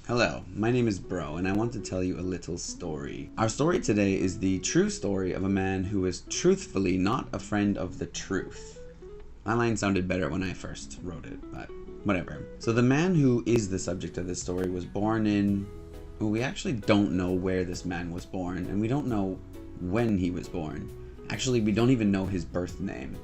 Hello, my name is Bro, and I want to tell you a little story. Our story today is the true story of a man who was truthfully not a friend of the truth. My line sounded better when I first wrote it, but whatever. So the man who is the subject of this story was born in... Well, we actually don't know where this man was born, and we don't know when he was born. Actually, we don't even know his birth name.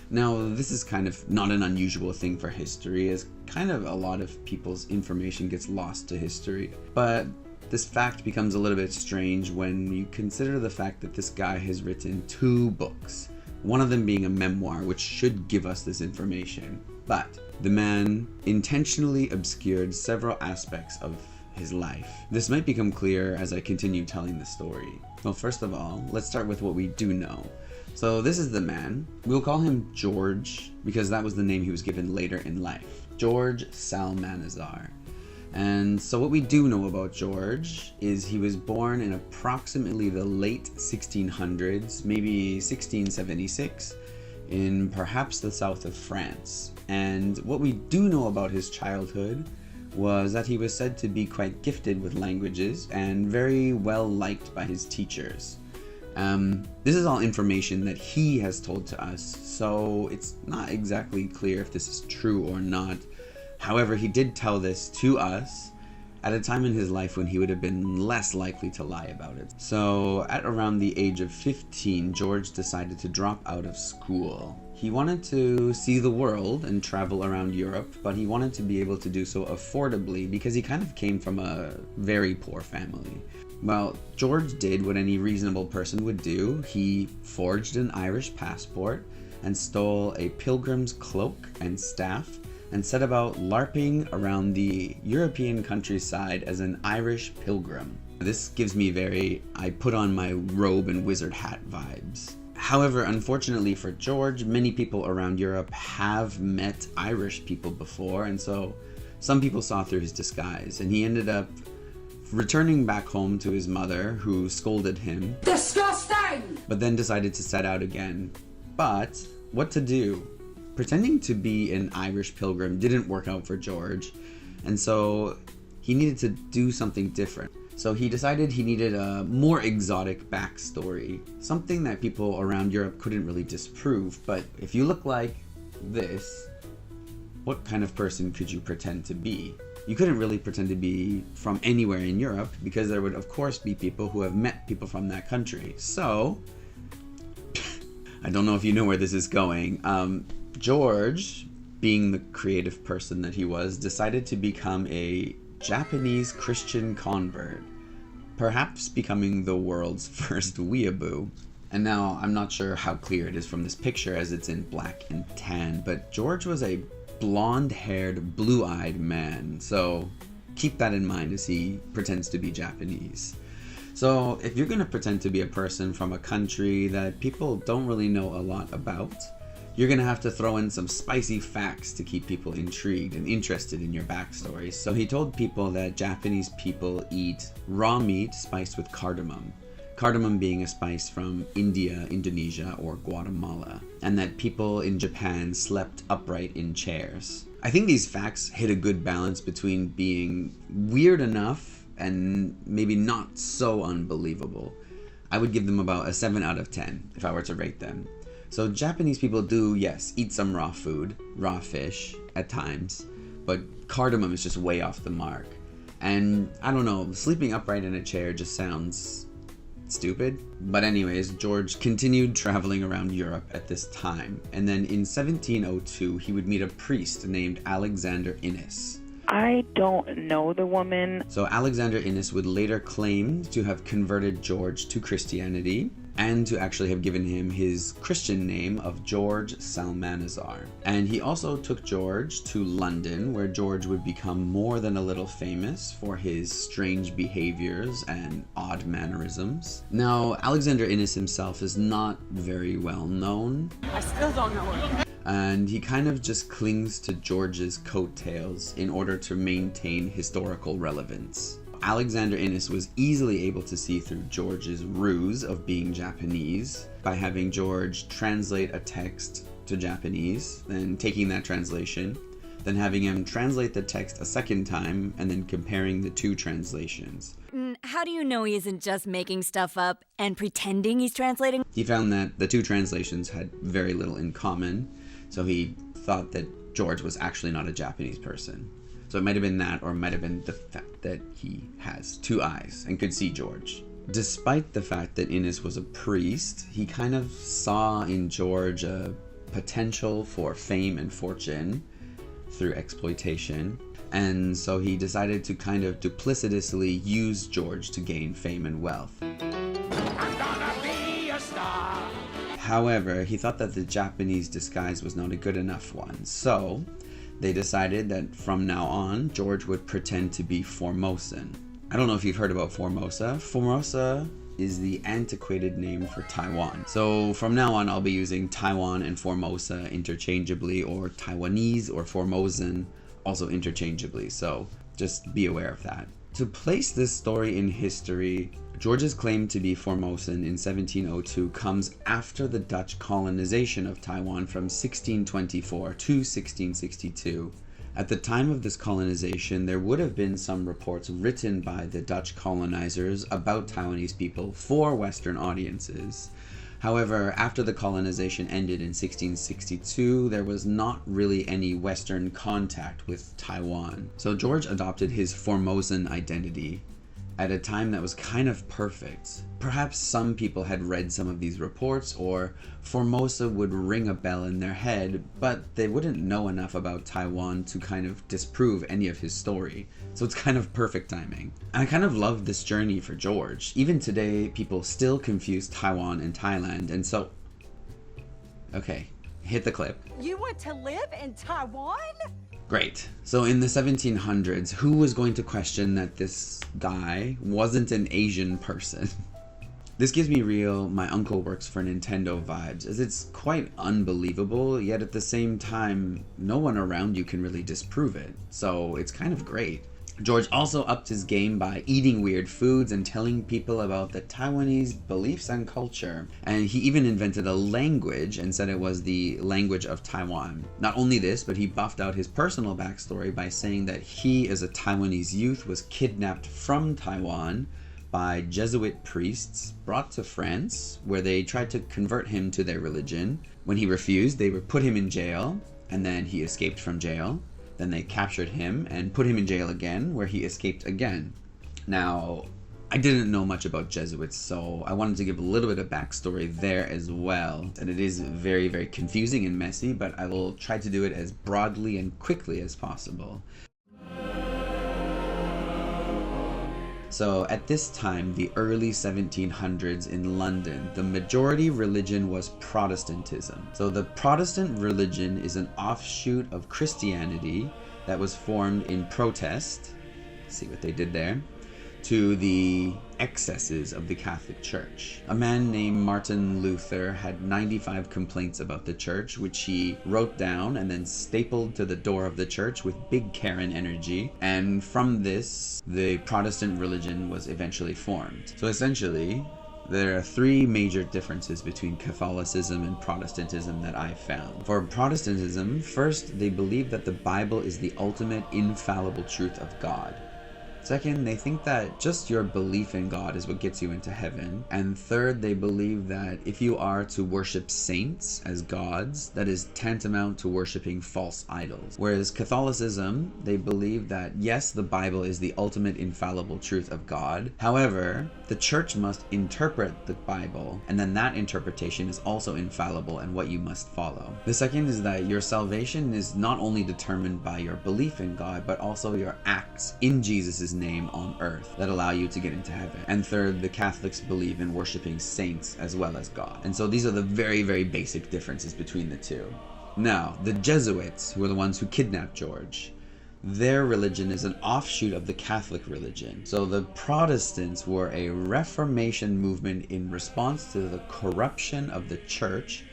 Now, this is kind of not an unusual thing for history, as kind of a lot of people's information gets lost to history. But this fact becomes a little bit strange when you consider the fact that this guy has written 2 books, one of them being a memoir, which should give us this information. But the man intentionally obscured several aspects of his life. This might become clear as I continue telling the story. Well, first of all, let's start with what we do know. So this is the man. We'll call him George because that was the name he was given later in life. George Psalmanazar. And so what we do know about George is he was born in approximately the late 1600s, maybe 1676, in perhaps the south of France. And what we do know about his childhood was that he was said to be quite gifted with languages and very well liked by his teachers. This is all information that he has told to us, so it's not exactly clear if this is true or not. However, he did tell this to us at a time in his life when he would have been less likely to lie about it. So at around the age of 15, George decided to drop out of school. He wanted to see the world and travel around Europe, but he wanted to be able to do so affordably because he kind of came from a very poor family. Well, George did what any reasonable person would do. He forged an Irish passport and stole a pilgrim's cloak and staff and set about LARPing around the European countryside as an Irish pilgrim. This gives me very I put on my robe and wizard hat vibes. However, unfortunately for George, many people around Europe have met Irish people before, and so some people saw through his disguise, and he ended up returning back home to his mother, who scolded him. Disgusting! But then decided to set out again. But what to do? Pretending to be an Irish pilgrim didn't work out for George, and so he needed to do something different. So he decided he needed a more exotic backstory, something that people around Europe couldn't really disprove. But if you look like this, what kind of person could you pretend to be? You couldn't really pretend to be from anywhere in Europe because there would of course be people who have met people from that country. So, I don't know if you know where this is going. George, being the creative person that he was, decided to become a Japanese Christian convert, perhaps becoming the world's first weeaboo. And now, I'm not sure how clear it is from this picture as it's in black and tan, but George was a blonde-haired, blue-eyed man, so keep that in mind as he pretends to be Japanese. So if you're going to pretend to be a person from a country that people don't really know a lot about, you're going to have to throw in some spicy facts to keep people intrigued and interested in your backstory. So he told people that Japanese people eat raw meat spiced with cardamom. Cardamom being a spice from India, Indonesia, or Guatemala, and that people in Japan slept upright in chairs. I think these facts hit a good balance between being weird enough and maybe not so unbelievable. I would give them about a 7 out of 10 if I were to rate them. So Japanese people do, yes, eat some raw food, raw fish at times, but cardamom is just way off the mark. And I don't know, sleeping upright in a chair just sounds stupid. But anyways, George continued traveling around Europe at this time, and then in 1702 he would meet a priest named Alexander Innes. I don't know the woman. So Alexander Innes would later claim to have converted George to Christianity and to actually have given him his Christian name of George Psalmanazar. And he also took George to London, where George would become more than a little famous for his strange behaviors and odd mannerisms. Now, Alexander Innes himself is not very well known. I still don't know her. And he kind of just clings to George's coattails in order to maintain historical relevance. Alexander Innes was easily able to see through George's ruse of being Japanese by having George translate a text to Japanese, then taking that translation, then having him translate the text a second time, and then comparing the two translations. How do you know he isn't just making stuff up and pretending he's translating? He found that the two translations had very little in common, so he thought that George was actually not a Japanese person. So it might have been that, or it might have been the fact that he has two eyes and could see George. Despite the fact that Innes was a priest, he kind of saw in George a potential for fame and fortune through exploitation, and so he decided to kind of duplicitously use George to gain fame and wealth. I'm gonna be a star. However, he thought that the Japanese disguise was not a good enough one, so they decided that from now on, George would pretend to be Formosan. I don't know if you've heard about Formosa. Formosa is the antiquated name for Taiwan. So from now on, I'll be using Taiwan and Formosa interchangeably, or Taiwanese or Formosan also interchangeably. So just be aware of that. To place this story in history, George's claim to be Formosan in 1702 comes after the Dutch colonization of Taiwan from 1624 to 1662. At the time of this colonization, there would have been some reports written by the Dutch colonizers about Taiwanese people for Western audiences. However, after the colonization ended in 1662, there was not really any Western contact with Taiwan. So George adopted his Formosan identity at a time that was kind of perfect. Perhaps some people had read some of these reports, or Formosa would ring a bell in their head, but they wouldn't know enough about Taiwan to kind of disprove any of his story. So it's kind of perfect timing. I kind of love this journey for George. Even today, people still confuse Taiwan and Thailand, and so... Okay, hit the clip. You want to live in Taiwan? Great. So in the 1700s, who was going to question that this guy wasn't an Asian person? This gives me real "my uncle works for Nintendo" vibes, as it's quite unbelievable, yet at the same time, no one around you can really disprove it. So it's kind of great. George also upped his game by eating weird foods and telling people about the Taiwanese beliefs and culture. And he even invented a language and said it was the language of Taiwan. Not only this, but he buffed out his personal backstory by saying that he, as a Taiwanese youth, was kidnapped from Taiwan by Jesuit priests, brought to France, where they tried to convert him to their religion. When he refused, they would put him in jail, and then he escaped from jail. Then they captured him and put him in jail again, where he escaped again. Now, I didn't know much about Jesuits, so I wanted to give a little bit of backstory there as well. And it is very, very confusing and messy, but I will try to do it as broadly and quickly as possible. So at this time, the early 1700s in London, the majority religion was Protestantism. So the Protestant religion is an offshoot of Christianity that was formed in protest, see what they did there, to the excesses of the Catholic Church. A man named Martin Luther had 95 complaints about the church, which he wrote down and then stapled to the door of the church with big care and energy. And from this, the Protestant religion was eventually formed. So essentially, there are three major differences between Catholicism and Protestantism that I found. For Protestantism, first, they believe that the Bible is the ultimate infallible truth of God. Second, they think that just your belief in God is what gets you into heaven. And third, they believe that if you are to worship saints as gods, that is tantamount to worshiping false idols. Whereas Catholicism, they believe that yes, the Bible is the ultimate infallible truth of God. However, the church must interpret the Bible, and then that interpretation is also infallible and what you must follow. The second is that your salvation is not only determined by your belief in God, but also your acts in Jesus' name on earth that allow you to get into heaven. And third, the Catholics believe in worshiping saints as well as God. And so these are the very, very basic differences between the two. Now, the Jesuits, who are the ones who kidnapped George, their religion is an offshoot of the Catholic religion. So the Protestants were a Reformation movement in response to the corruption of the church,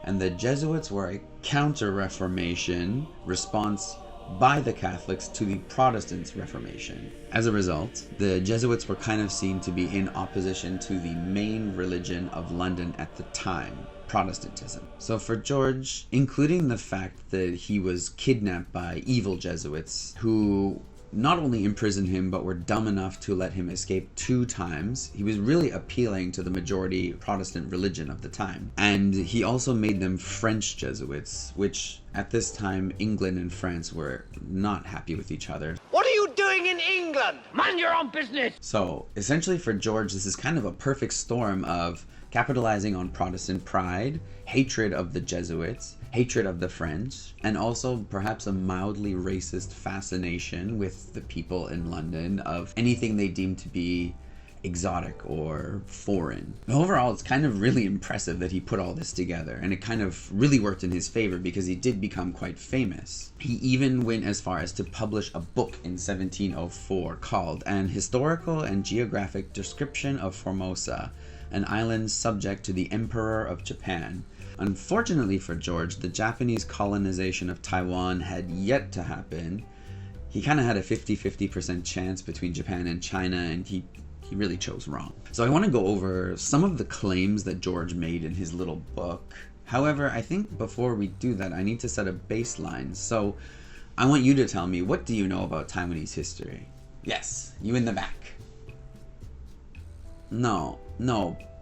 and the Jesuits were a counter-Reformation response by the Catholics to the Protestants' Reformation. As a result, the Jesuits were kind of seen to be in opposition to the main religion of London at the time, Protestantism. So for George, including the fact that he was kidnapped by evil Jesuits who not only imprisoned him but were dumb enough to let him escape 2 times, he was really appealing to the majority Protestant religion of the time. And he also made them French Jesuits, which at this time England and France were not happy with each other. What are you doing in England? Mind your own business! So essentially for George, this is kind of a perfect storm of capitalizing on Protestant pride, hatred of the Jesuits, hatred of the French, and also perhaps a mildly racist fascination with the people in London of anything they deemed to be exotic or foreign. And overall, it's kind of really impressive that he put all this together, and it kind of really worked in his favor because he did become quite famous. He even went as far as to publish a book in 1704 called An Historical and Geographic Description of Formosa, an island subject to the Emperor of Japan. Unfortunately for George, the Japanese colonization of Taiwan had yet to happen. He kind of had a 50-50% chance between Japan and China, and he really chose wrong. So I want to go over some of the claims that George made in his little book. However, I think before we do that, I need to set a baseline. So I want you to tell me, what do you know about Taiwanese history? Yes, you in the back. No.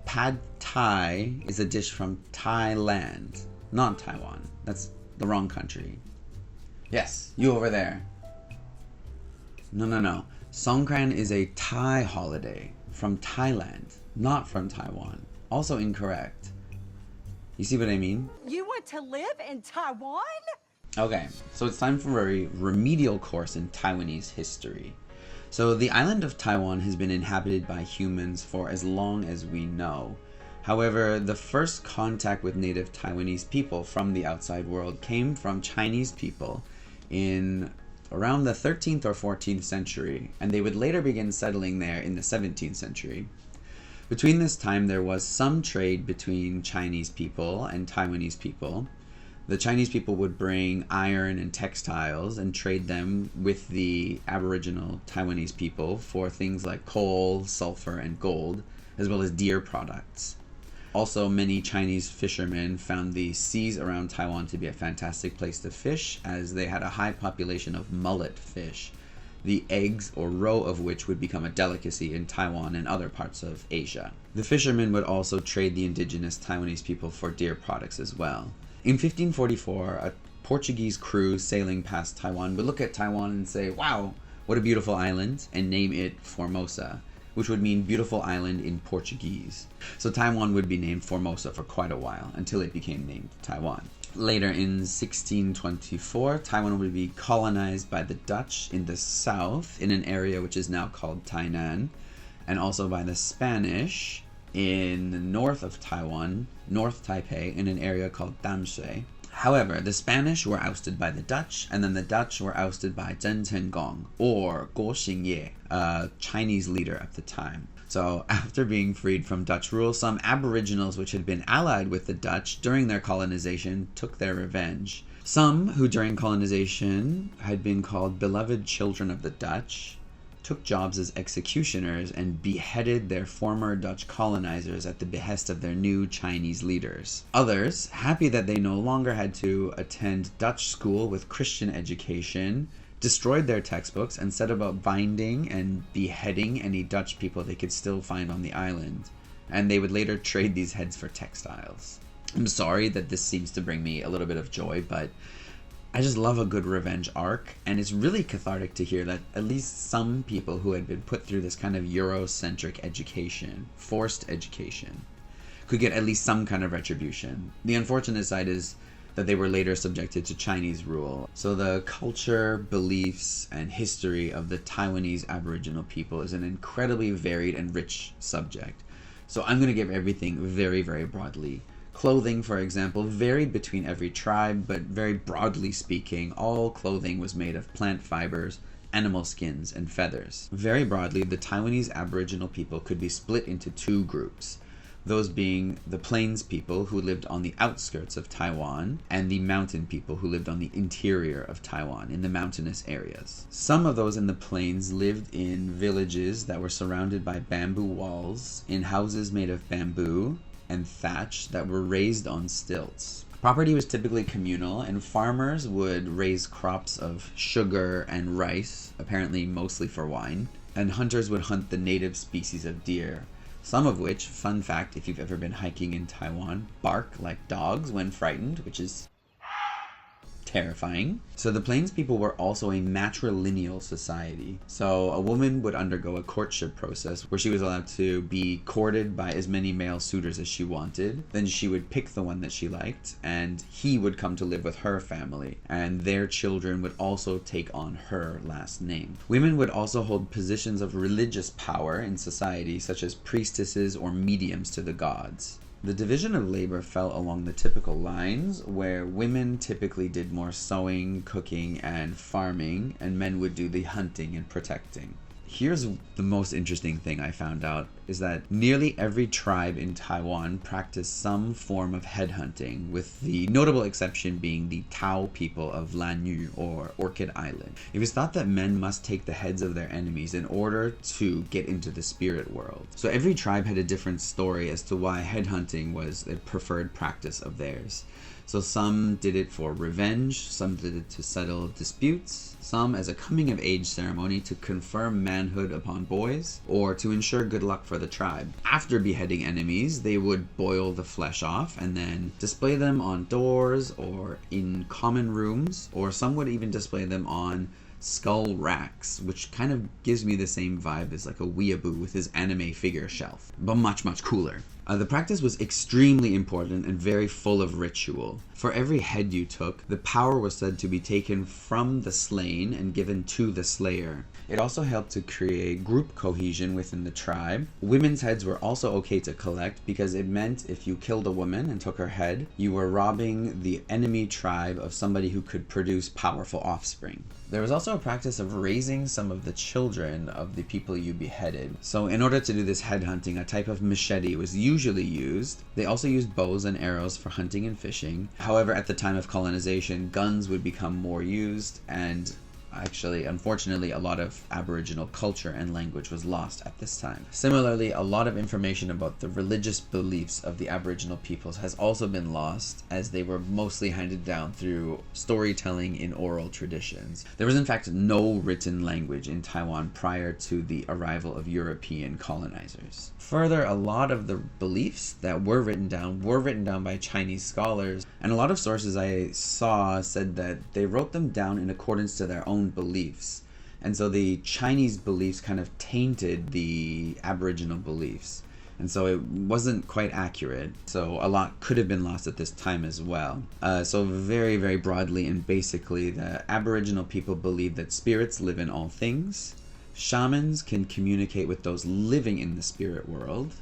Pad Thai is a dish from Thailand, not Taiwan. That's the wrong country. Yes, you over there. No. Songkran is a Thai holiday from Thailand, not from Taiwan. Also incorrect. You see what I mean? You want to live in Taiwan? Okay, so it's time for a remedial course in Taiwanese history. So the island of Taiwan has been inhabited by humans for as long as we know. However, the first contact with native Taiwanese people from the outside world came from Chinese people in around the 13th or 14th century, and they would later begin settling there in the 17th century. Between this time, there was some trade between Chinese people and Taiwanese people. The Chinese people would bring iron and textiles and trade them with the Aboriginal Taiwanese people for things like coal, sulfur, and gold, as well as deer products. Also, many Chinese fishermen found the seas around Taiwan to be a fantastic place to fish, as they had a high population of mullet fish, the eggs or roe of which would become a delicacy in Taiwan and other parts of Asia. The fishermen would also trade the indigenous Taiwanese people for deer products as well. In 1544, a Portuguese crew sailing past Taiwan would look at Taiwan and say, "Wow, what a beautiful island," and name it Formosa, which would mean beautiful island in Portuguese. So Taiwan would be named Formosa for quite a while, until it became named Taiwan. Later in 1624, Taiwan would be colonized by the Dutch in the south, in an area which is now called Tainan, and also by the Spanish in the north of Taiwan, North Taipei, in an area called Damshui. However, the Spanish were ousted by the Dutch, and then the Dutch were ousted by Zheng Chenggong, or Guo Xingye, a Chinese leader at the time. So after being freed from Dutch rule, some aboriginals which had been allied with the Dutch during their colonization took their revenge. Some who during colonization had been called beloved children of the Dutch took jobs as executioners and beheaded their former Dutch colonizers at the behest of their new Chinese leaders. Others, happy that they no longer had to attend Dutch school with Christian education, destroyed their textbooks and set about binding and beheading any Dutch people they could still find on the island, and they would later trade these heads for textiles. I'm sorry that this seems to bring me a little bit of joy, but I just love a good revenge arc, and it's really cathartic to hear that at least some people who had been put through this kind of Eurocentric education, forced education, could get at least some kind of retribution. The unfortunate side is that they were later subjected to Chinese rule. So the culture, beliefs, and history of the Taiwanese Aboriginal people is an incredibly varied and rich subject. So I'm going to give everything very, very broadly. Clothing, for example, varied between every tribe, but very broadly speaking, all clothing was made of plant fibers, animal skins, and feathers. Very broadly, the Taiwanese Aboriginal people could be split into 2 groups, those being the plains people who lived on the outskirts of Taiwan, and the mountain people who lived on the interior of Taiwan, in the mountainous areas. Some of those in the plains lived in villages that were surrounded by bamboo walls, in houses made of bamboo, and thatch that were raised on stilts. Property was typically communal, and farmers would raise crops of sugar and rice, apparently mostly for wine, and hunters would hunt the native species of deer, some of which, fun fact if you've ever been hiking in Taiwan, bark like dogs when frightened, which is terrifying. So the Plains people were also a matrilineal society. So a woman would undergo a courtship process where she was allowed to be courted by as many male suitors as she wanted. Then she would pick the one that she liked, and he would come to live with her family, and their children would also take on her last name. Women would also hold positions of religious power in society, such as priestesses or mediums to the gods. The division of labor fell along the typical lines, where women typically did more sewing, cooking, and farming, and men would do the hunting and protecting. Here's the most interesting thing I found out, is that nearly every tribe in Taiwan practiced some form of headhunting, with the notable exception being the Tao people of Lanyu, or Orchid Island. It was thought that men must take the heads of their enemies in order to get into the spirit world. So every tribe had a different story as to why headhunting was a preferred practice of theirs. So some did it for revenge, some did it to settle disputes, some as a coming-of-age ceremony to confirm manhood upon boys, or to ensure good luck for the tribe. After beheading enemies, they would boil the flesh off and then display them on doors or in common rooms, or some would even display them on skull racks, which kind of gives me the same vibe as like a weeaboo with his anime figure shelf, but much cooler. The practice was extremely important and very full of ritual. For every head you took, the power was said to be taken from the slain and given to the slayer. It also helped to create group cohesion within the tribe. Women's heads were also okay to collect because it meant if you killed a woman and took her head, you were robbing the enemy tribe of somebody who could produce powerful offspring. There was also a practice of raising some of the children of the people you beheaded. So in order to do this headhunting, a type of machete was usually used. They also used bows and arrows for hunting and fishing. However, at the time of colonization, guns would become more used, and actually, unfortunately, a lot of Aboriginal culture and language was lost at this time. Similarly, a lot of information about the religious beliefs of the Aboriginal peoples has also been lost, as they were mostly handed down through storytelling in oral traditions. There was in fact no written language in Taiwan prior to the arrival of European colonizers. Further, a lot of the beliefs that were written down by Chinese scholars, and a lot of sources I saw said that they wrote them down in accordance to their own beliefs. And so the Chinese beliefs kind of tainted the Aboriginal beliefs. And so it wasn't quite accurate. So a lot could have been lost at this time as well. So very broadly and basically, the Aboriginal people believe that spirits live in all things. Shamans can communicate with those living in the spirit world.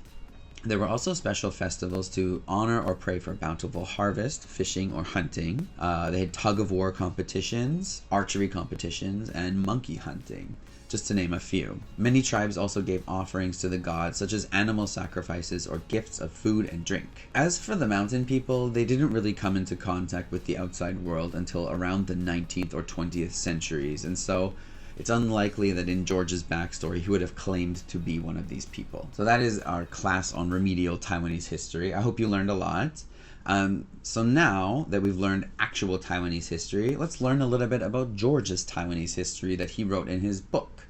There were also special festivals to honor or pray for bountiful harvest, fishing, or hunting. They had tug-of-war competitions, archery competitions, and monkey hunting, just to name a few. Many tribes also gave offerings to the gods, such as animal sacrifices or gifts of food and drink. As for the mountain people, they didn't really come into contact with the outside world until around the 19th or 20th centuries, and so it's unlikely that in George's backstory he would have claimed to be one of these people. So that is our class on remedial Taiwanese history. I hope you learned a lot. So now that we've learned actual Taiwanese history, let's learn a little bit about George's Taiwanese history that he wrote in his book.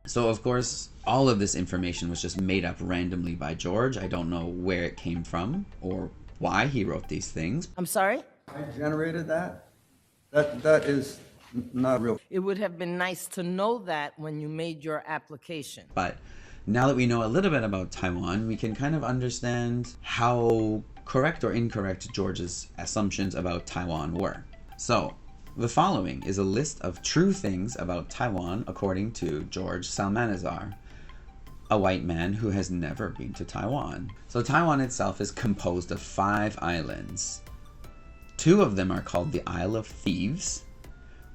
So of course, all of this information was just made up randomly by George. I don't know where it came from or why he wrote these things. I'm sorry? I generated that. That is not real. It would have been nice to know that when you made your application. But now that we know a little bit about Taiwan, we can kind of understand how correct or incorrect George's assumptions about Taiwan were. So, the following is a list of true things about Taiwan according to George Psalmanazar, a white man who has never been to Taiwan. So Taiwan itself is composed of 5 islands. 2 of them are called the Isle of Thieves.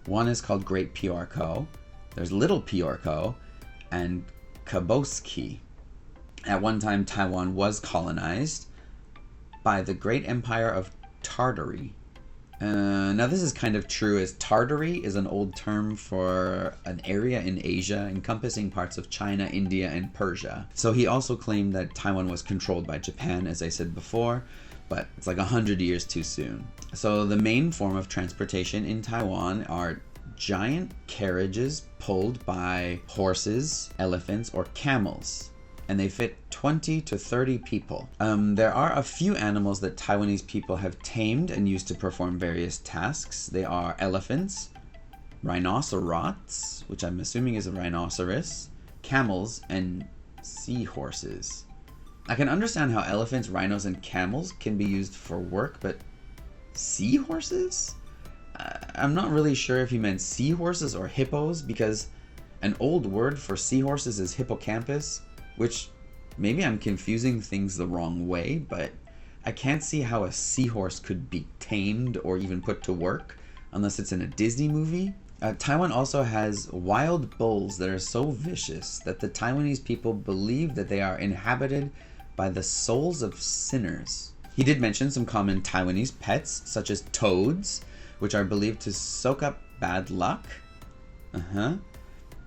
One is called Great Piorco. There's Little Piorco and Kaboski. At one time, Taiwan was colonized by the Great Empire of Tartary, Now this is kind of true, as Tartary is an old term for an area in Asia encompassing parts of China, India, and Persia. So he also claimed that Taiwan was controlled by Japan, as I said before, but it's like 100 years too soon. So the main form of transportation in Taiwan are giant carriages pulled by horses, elephants, or camels, and they fit 20 to 30 people. There are a few animals that Taiwanese people have tamed and used to perform various tasks. They are elephants, rhinoceros, which I'm assuming is a rhinoceros, camels, and seahorses. I can understand how elephants, rhinos, and camels can be used for work, but seahorses? I'm not really sure if he meant seahorses or hippos, because an old word for seahorses is hippocampus, which maybe I'm confusing things the wrong way, but I can't see how a seahorse could be tamed or even put to work unless it's in a Disney movie. Taiwan also has wild bulls that are so vicious that the Taiwanese people believe that they are inhabited by the souls of sinners. He did mention some common Taiwanese pets, such as toads, which are believed to soak up bad luck.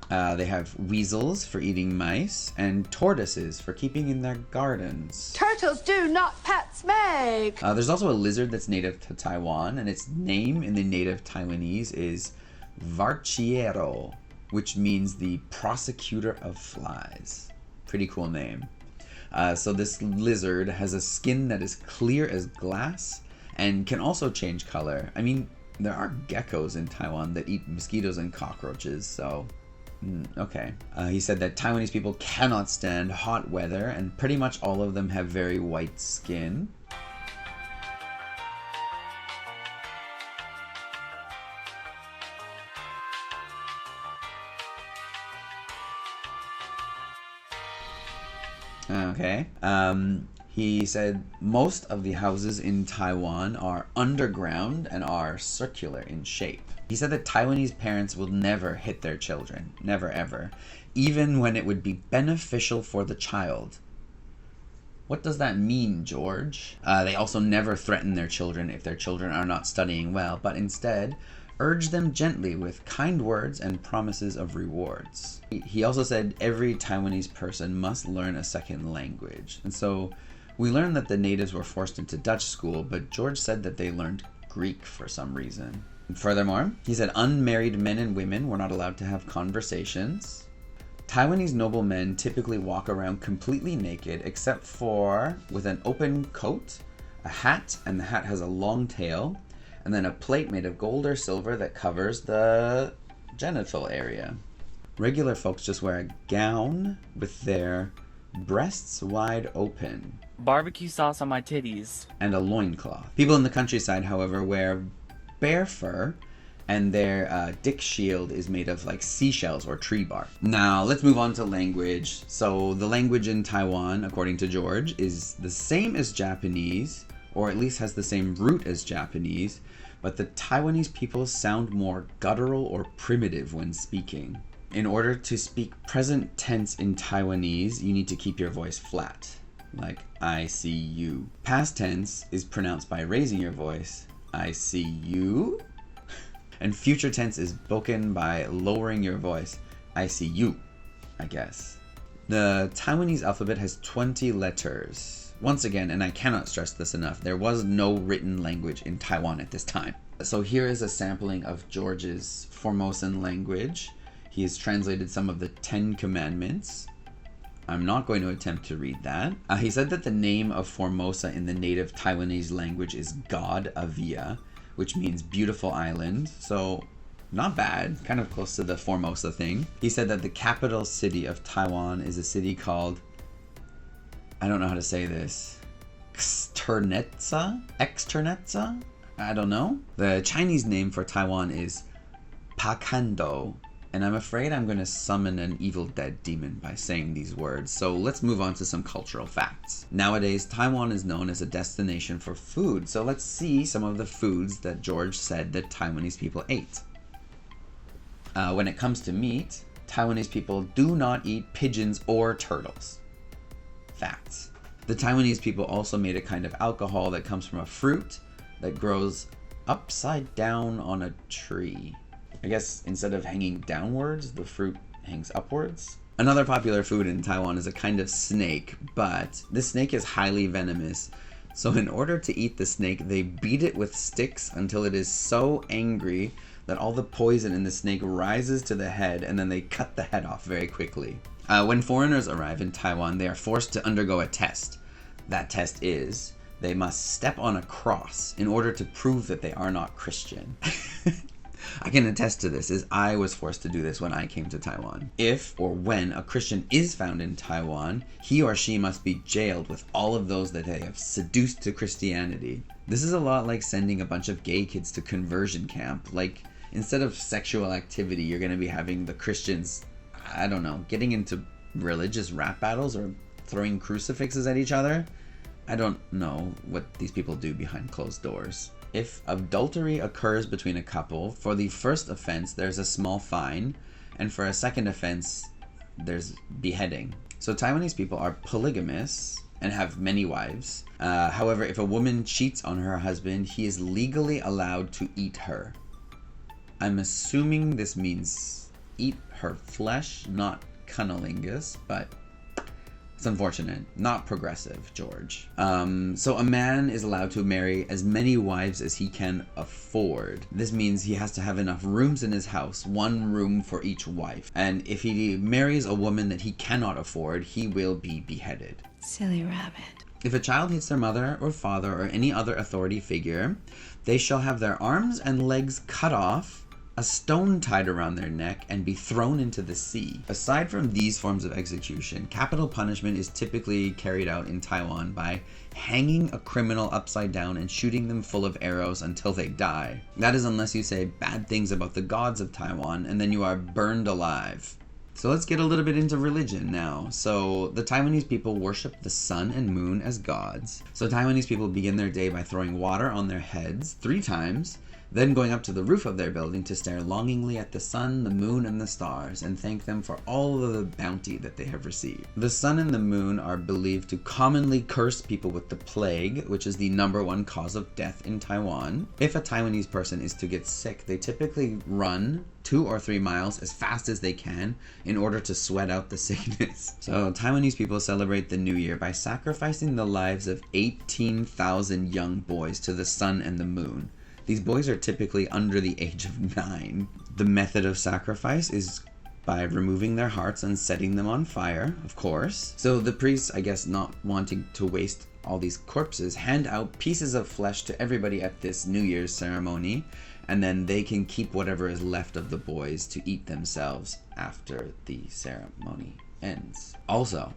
They have weasels for eating mice, and tortoises for keeping in their gardens. Turtles do not pets make. There's also a lizard that's native to Taiwan, and its name in the native Taiwanese is Varchiero, which means the prosecutor of flies. Pretty cool name. So this lizard has a skin that is clear as glass and can also change color. I mean, there are geckos in Taiwan that eat mosquitoes and cockroaches, so okay. He said that Taiwanese people cannot stand hot weather, and pretty much all of them have very white skin. Okay. He said most of the houses in Taiwan are underground and are circular in shape. He said that Taiwanese parents will never hit their children. Never ever. Even when it would be beneficial for the child. What does that mean, George? They also never threaten their children if their children are not studying well, but instead urge them gently with kind words and promises of rewards. He also said every Taiwanese person must learn a second language. And so we learned that the natives were forced into Dutch school, but George said that they learned Greek for some reason. Furthermore, he said unmarried men and women were not allowed to have conversations. Taiwanese noblemen typically walk around completely naked, except for with an open coat, a hat, and the hat has a long tail, and then a plate made of gold or silver that covers the genital area. Regular folks just wear a gown with their breasts wide open. Barbecue sauce on my titties. And a loincloth. People in the countryside, however, wear bear fur, and their dick shield is made of like seashells or tree bark. Now, let's move on to language. So the language in Taiwan, according to George, is the same as Japanese, or at least has the same root as Japanese, but the Taiwanese people sound more guttural or primitive when speaking. In order to speak present tense in Taiwanese, you need to keep your voice flat, like I see you. Past tense is pronounced by raising your voice, I see you. And future tense is spoken by lowering your voice, I see you, I guess. The Taiwanese alphabet has 20 letters. Once again, and I cannot stress this enough, there was no written language in Taiwan at this time. So here is a sampling of George's Formosan language. He has translated some of the 10 Commandments. I'm not going to attempt to read that. He said that the name of Formosa in the native Taiwanese language is God Avia, which means beautiful island. So not bad, kind of close to the Formosa thing. He said that the capital city of Taiwan is a city called, I don't know how to say this, Externetsa? I don't know. The Chinese name for Taiwan is Pakando, and I'm afraid I'm going to summon an evil dead demon by saying these words. So let's move on to some cultural facts. Nowadays, Taiwan is known as a destination for food. So let's see some of the foods that George said that Taiwanese people ate. When it comes to meat, Taiwanese people do not eat pigeons or turtles. Facts. The Taiwanese people also made a kind of alcohol that comes from a fruit that grows upside down on a tree. I guess instead of hanging downwards, the fruit hangs upwards. Another popular food in Taiwan is a kind of snake, but this snake is highly venomous. So in order to eat the snake, they beat it with sticks until it is so angry that all the poison in the snake rises to the head, and then they cut the head off very quickly. When foreigners arrive in Taiwan, they are forced to undergo a test. That test is, they must step on a cross in order to prove that they are not Christian. I can attest to this, as I was forced to do this when I came to Taiwan. If or when a Christian is found in Taiwan, he or she must be jailed with all of those that they have seduced to Christianity. This is a lot like sending a bunch of gay kids to conversion camp. Like, instead of sexual activity, you're going to be having the Christians, I don't know, getting into religious rap battles or throwing crucifixes at each other. I don't know what these people do behind closed doors. If adultery occurs between a couple, for the first offense there's a small fine, and for a second offense there's beheading. So Taiwanese people are polygamous and have many wives. However, if a woman cheats on her husband, he is legally allowed to eat her. I'm assuming this means eat her flesh, not cunnilingus, but it's unfortunate. Not progressive, George. So a man is allowed to marry as many wives as he can afford. This means he has to have enough rooms in his house, one room for each wife. And if he marries a woman that he cannot afford, he will be beheaded. Silly rabbit. If a child hits their mother or father or any other authority figure, they shall have their arms and legs cut off, a stone tied around their neck, and be thrown into the sea. Aside from these forms of execution, capital punishment is typically carried out in Taiwan by hanging a criminal upside down and shooting them full of arrows until they die. That is unless you say bad things about the gods of Taiwan, and then you are burned alive. So let's get a little bit into religion now. So the Taiwanese people worship the sun and moon as gods. So Taiwanese people begin their day by throwing water on their heads 3 times, then going up to the roof of their building to stare longingly at the sun, the moon, and the stars, and thank them for all of the bounty that they have received. The sun and the moon are believed to commonly curse people with the plague, which is the #1 cause of death in Taiwan. If a Taiwanese person is to get sick, they typically run 2 or 3 miles as fast as they can in order to sweat out the sickness. So Taiwanese people celebrate the new year by sacrificing the lives of 18,000 young boys to the sun and the moon. These boys are typically under the age of 9. The method of sacrifice is by removing their hearts and setting them on fire, of course. So the priests, I guess not wanting to waste all these corpses, hand out pieces of flesh to everybody at this New Year's ceremony, and then they can keep whatever is left of the boys to eat themselves after the ceremony ends. Also,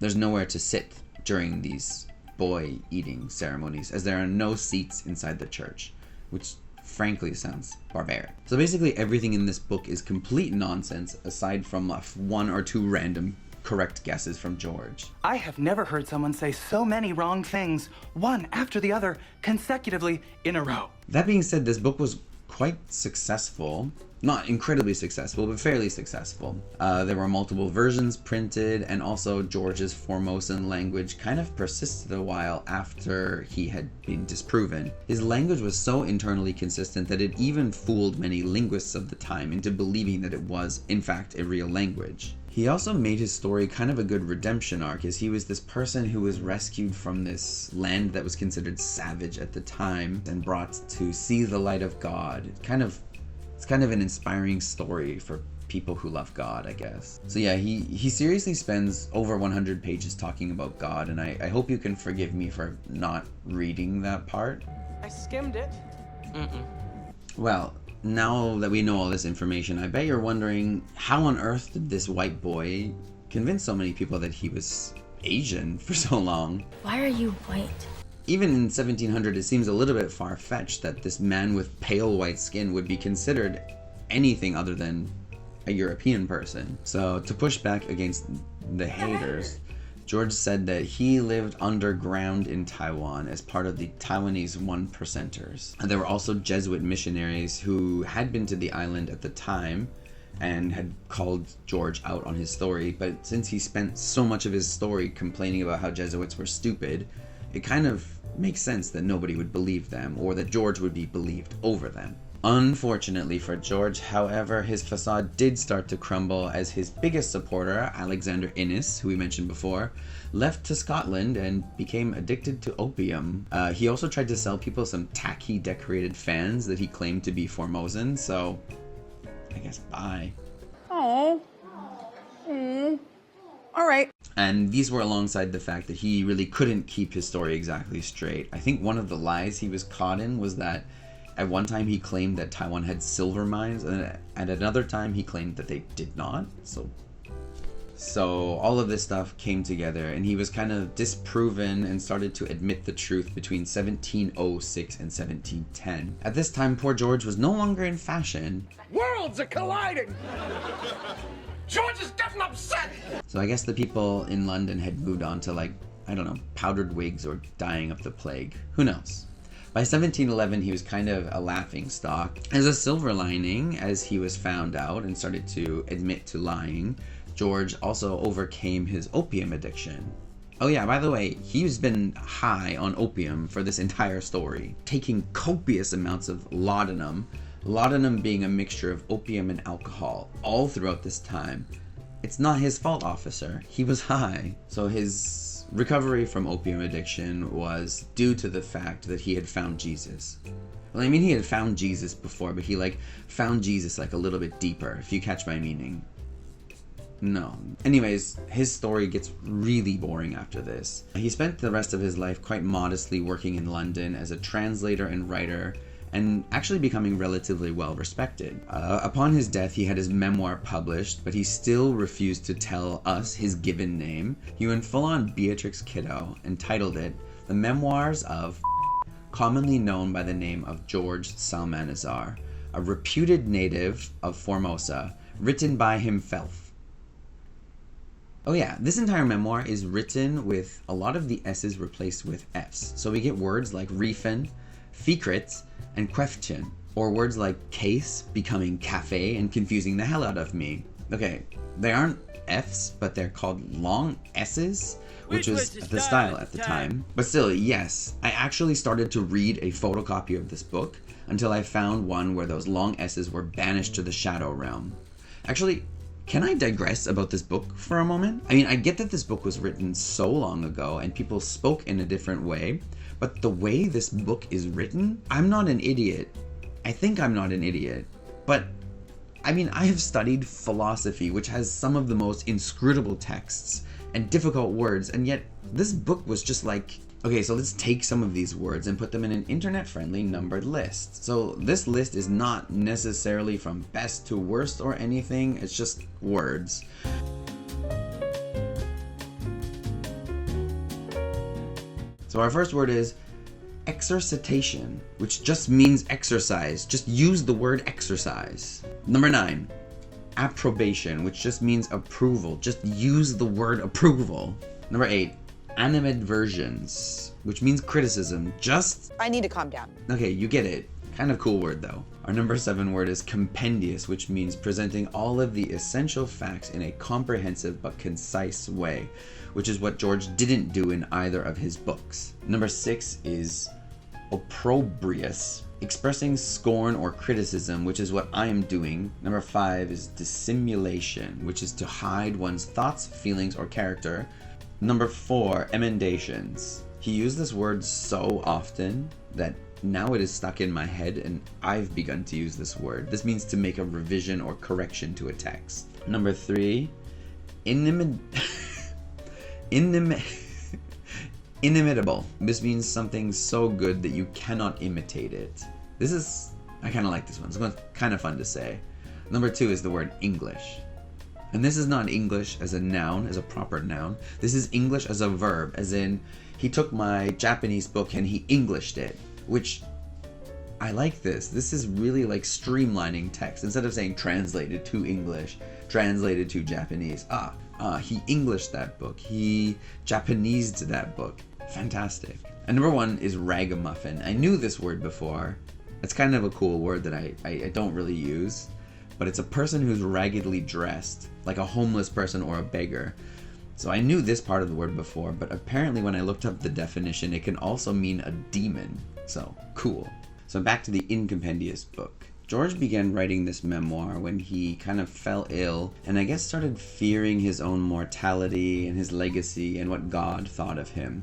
there's nowhere to sit during these boy eating ceremonies, as there are no seats inside the church, which frankly sounds barbaric. So basically everything in this book is complete nonsense, aside from 1 or 2 random correct guesses from George. I have never heard someone say so many wrong things, one after the other, consecutively in a row. That being said, this book was quite successful. Not incredibly successful, but fairly successful. There were multiple versions printed, and also George's Formosan language kind of persisted a while after he had been disproven. His language was so internally consistent that it even fooled many linguists of the time into believing that it was, in fact, a real language. He also made his story kind of a good redemption arc, as he was this person who was rescued from this land that was considered savage at the time and brought to see the light of God. It's kind of an inspiring story for people who love God, I guess. So yeah, he seriously spends over 100 pages talking about God, and I hope you can forgive me for not reading that part. I skimmed it. Well, now that we know all this information, I bet you're wondering, how on earth did this white boy convince so many people that he was Asian for so long? Why are you white? Even in 1700, it seems a little bit far-fetched that this man with pale white skin would be considered anything other than a European person. So to push back against the haters, George said that he lived underground in Taiwan as part of the Taiwanese 1%ers. And there were also Jesuit missionaries who had been to the island at the time and had called George out on his story, but since he spent so much of his story complaining about how Jesuits were stupid, it kind of makes sense that nobody would believe them, or that George would be believed over them. Unfortunately for George, however, his facade did start to crumble as his biggest supporter, Alexander Innes, who we mentioned before, left to Scotland and became addicted to opium. He also tried to sell people some tacky decorated fans that he claimed to be Formosan, so I guess bye. Oh. All right. And these were alongside the fact that he really couldn't keep his story exactly straight. I think one of the lies he was caught in was that at one time he claimed that Taiwan had silver mines, and at another time he claimed that they did not. So all of this stuff came together, and he was kind of disproven and started to admit the truth between 1706 and 1710. At this time, poor George was no longer in fashion. Worlds are colliding! George is getting upset! So I guess the people in London had moved on to, like, I don't know, powdered wigs or dying of the plague. Who knows? By 1711, he was kind of a laughingstock. As a silver lining, as he was found out and started to admit to lying, George also overcame his opium addiction. Oh yeah, by the way, he's been high on opium for this entire story, taking copious amounts of laudanum being a mixture of opium and alcohol, all throughout this time. It's not his fault, officer. He was high. So his recovery from opium addiction was due to the fact that he had found Jesus. Well, I mean, he had found Jesus before, but he, found Jesus, a little bit deeper, if you catch my meaning. No. Anyways, his story gets really boring after this. He spent the rest of his life quite modestly working in London as a translator and writer, and actually becoming relatively well respected. Upon his death, he had his memoir published, but he still refused to tell us his given name. He went full on Beatrix Kiddo and titled it The Memoirs of commonly known by the name of George Psalmanazar, a reputed native of Formosa, written by himself. Oh yeah, this entire memoir is written with a lot of the S's replaced with F's. So we get words like reefin, fikrit, and question, or words like case becoming cafe and confusing the hell out of me. Okay, they aren't F's, but they're called long S's, which was the style at the time. But still, yes, I actually started to read a photocopy of this book until I found one where those long S's were banished to the shadow realm. Actually, can I digress about this book for a moment? I mean, I get that this book was written so long ago and people spoke in a different way, but the way this book is written, I'm not an idiot. I think I'm not an idiot. But, I mean, I have studied philosophy, which has some of the most inscrutable texts and difficult words, and yet this book was just like, okay, so let's take some of these words and put them in an internet-friendly numbered list. So this list is not necessarily from best to worst or anything, it's just words. So our first word is exercitation, which just means exercise. Just use the word exercise. Number 9, approbation, which just means approval. Just use the word approval. Number 8, animadversions, which means criticism. Just... I need to calm down. Okay, you get it. Kind of cool word though. Our number 7 word is compendious, which means presenting all of the essential facts in a comprehensive but concise way, which is what George didn't do in either of his books. Number 6 is opprobrious, expressing scorn or criticism, which is what I am doing. Number 5 is dissimulation, which is to hide one's thoughts, feelings, or character. Number 4, emendations. He used this word so often that now it is stuck in my head and I've begun to use this word. This means to make a revision or correction to a text. Number 3, inimitable. This means something so good that you cannot imitate it. I kind of like this one. It's kind of fun to say. Number 2 is the word English. And this is not English as a noun, as a proper noun. This is English as a verb, as in he took my Japanese book and he Englished it, which I like this. This is really like streamlining text. Instead of saying translated to English, translated to Japanese. He Englished that book. He Japanesed that book. Fantastic. And number 1 is ragamuffin. I knew this word before. It's kind of a cool word that I don't really use. But it's a person who's raggedly dressed, like a homeless person or a beggar. So I knew this part of the word before, but apparently when I looked up the definition, it can also mean a demon. So, cool. So back to the incompendious book. George began writing this memoir when he kind of fell ill and I guess started fearing his own mortality and his legacy and what God thought of him.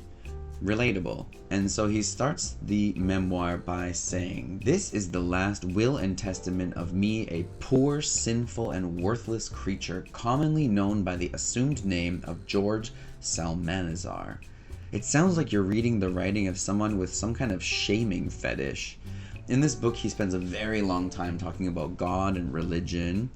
Relatable. And so he starts the memoir by saying, "This is the last will and testament of me, a poor, sinful, and worthless creature, commonly known by the assumed name of George Psalmanazar." It sounds like you're reading the writing of someone with some kind of shaming fetish. In this book, he spends a very long time talking about God and religion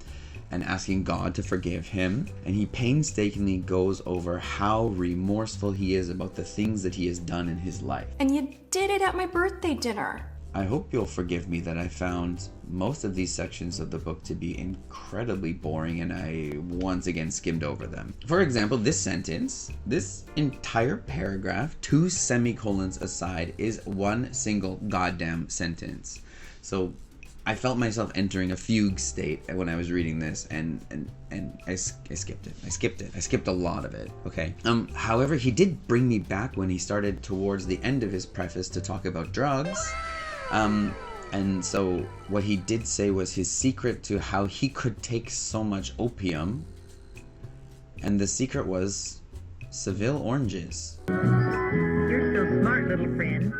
and asking God to forgive him, and he painstakingly goes over how remorseful he is about the things that he has done in his life. And you did it at my birthday dinner. I hope you'll forgive me that I found most of these sections of the book to be incredibly boring and I once again skimmed over them. For example, this sentence, this entire paragraph, 2 semicolons aside, is one single goddamn sentence. So I felt myself entering a fugue state when I was reading this, and I skipped it. I skipped a lot of it, okay? However, he did bring me back when he started towards the end of his preface to talk about drugs. And so what he did say was his secret to how he could take so much opium, and the secret was Seville oranges. You're so smart, little friend.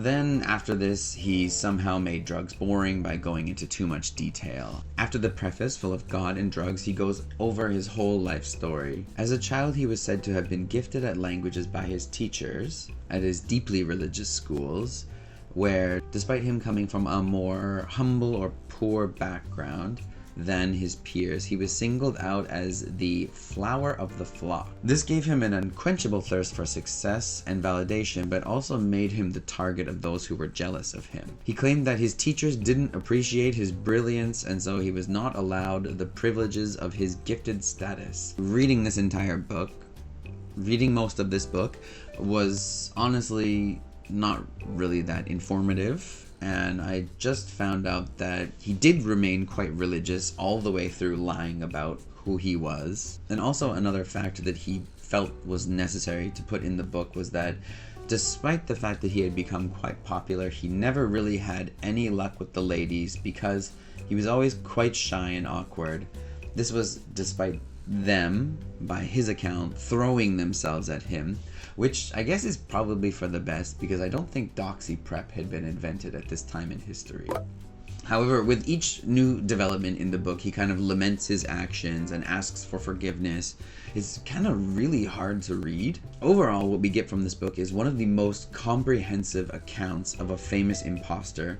Then after this, he somehow made drugs boring by going into too much detail. After the preface full of God and drugs, he goes over his whole life story. As a child, he was said to have been gifted at languages by his teachers at his deeply religious schools, where, despite him coming from a more humble or poor background than his peers, he was singled out as the flower of the flock. This gave him an unquenchable thirst for success and validation, but also made him the target of those who were jealous of him. He claimed that his teachers didn't appreciate his brilliance, and so he was not allowed the privileges of his gifted status. Reading this entire book, reading most of this book, was honestly not really that informative. And I just found out that he did remain quite religious all the way through, lying about who he was. And also another fact that he felt was necessary to put in the book was that despite the fact that he had become quite popular, he never really had any luck with the ladies because he was always quite shy and awkward. This was despite them, by his account, throwing themselves at him, which I guess is probably for the best because I don't think doxy prep had been invented at this time in history. However, with each new development in the book, he kind of laments his actions and asks for forgiveness. It's kind of really hard to read. Overall, what we get from this book is one of the most comprehensive accounts of a famous imposter,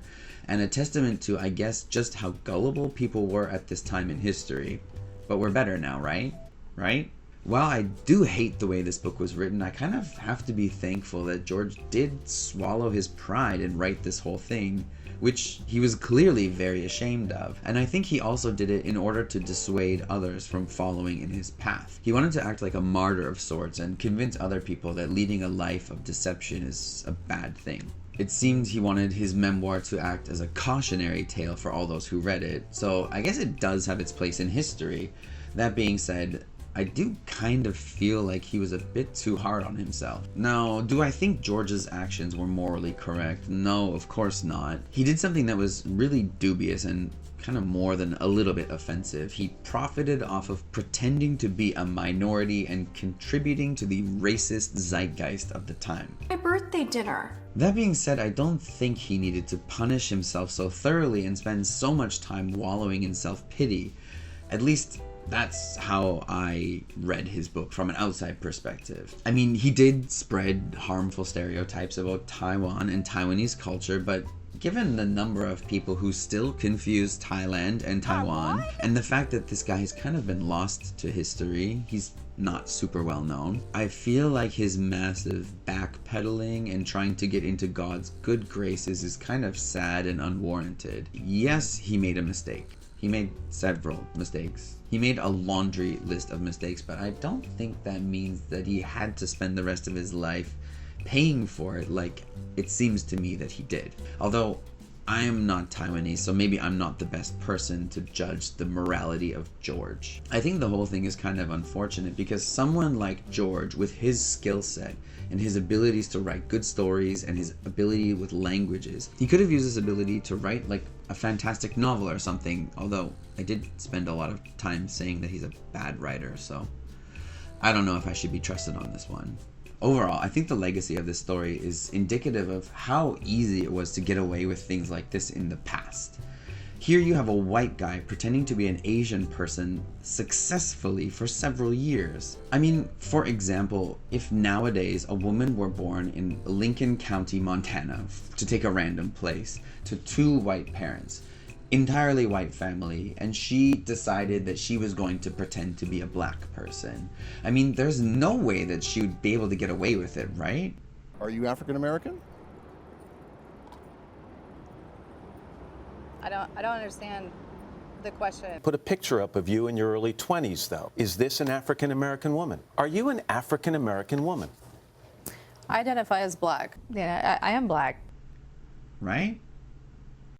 and a testament to, I guess, just how gullible people were at this time in history. But we're better now, right? Right? While I do hate the way this book was written, I kind of have to be thankful that George did swallow his pride and write this whole thing, which he was clearly very ashamed of. And I think he also did it in order to dissuade others from following in his path. He wanted to act like a martyr of sorts and convince other people that leading a life of deception is a bad thing. It seemed he wanted his memoir to act as a cautionary tale for all those who read it, so I guess it does have its place in history. That being said, I do kind of feel like he was a bit too hard on himself. Now, do I think George's actions were morally correct? No, of course not. He did something that was really dubious and kind of more than a little bit offensive. He profited off of pretending to be a minority and contributing to the racist zeitgeist of the time. My birthday dinner. That being said, I don't think he needed to punish himself so thoroughly and spend so much time wallowing in self-pity. At least that's how I read his book from an outside perspective. I mean, he did spread harmful stereotypes about Taiwan and Taiwanese culture, but given the number of people who still confuse Thailand and Taiwan, and the fact that this guy has kind of been lost to history, he's not super well known, I feel like his massive backpedaling and trying to get into God's good graces is kind of sad and unwarranted. Yes, he made a mistake. He made several mistakes. He made a laundry list of mistakes, but I don't think that means that he had to spend the rest of his life paying for it like it seems to me that he did. Although, I am not Taiwanese, so maybe I'm not the best person to judge the morality of George. I think the whole thing is kind of unfortunate because someone like George, with his skill set and his abilities to write good stories and his ability with languages, he could have used his ability to write like a fantastic novel or something, although I did spend a lot of time saying that he's a bad writer, so I don't know if I should be trusted on this one. Overall, I think the legacy of this story is indicative of how easy it was to get away with things like this in the past. Here you have a white guy pretending to be an Asian person successfully for several years. I mean, for example, if nowadays a woman were born in Lincoln County, Montana, to take a random place, to 2 white parents, entirely white family, and she decided that she was going to pretend to be a black person. I mean, there's no way that she would be able to get away with it, right? Are you African American? I don't understand the question. Put a picture up of you in your early 20s, though. Is this an African American woman? Are you an African American woman? I identify as black. Yeah, I am black. Right?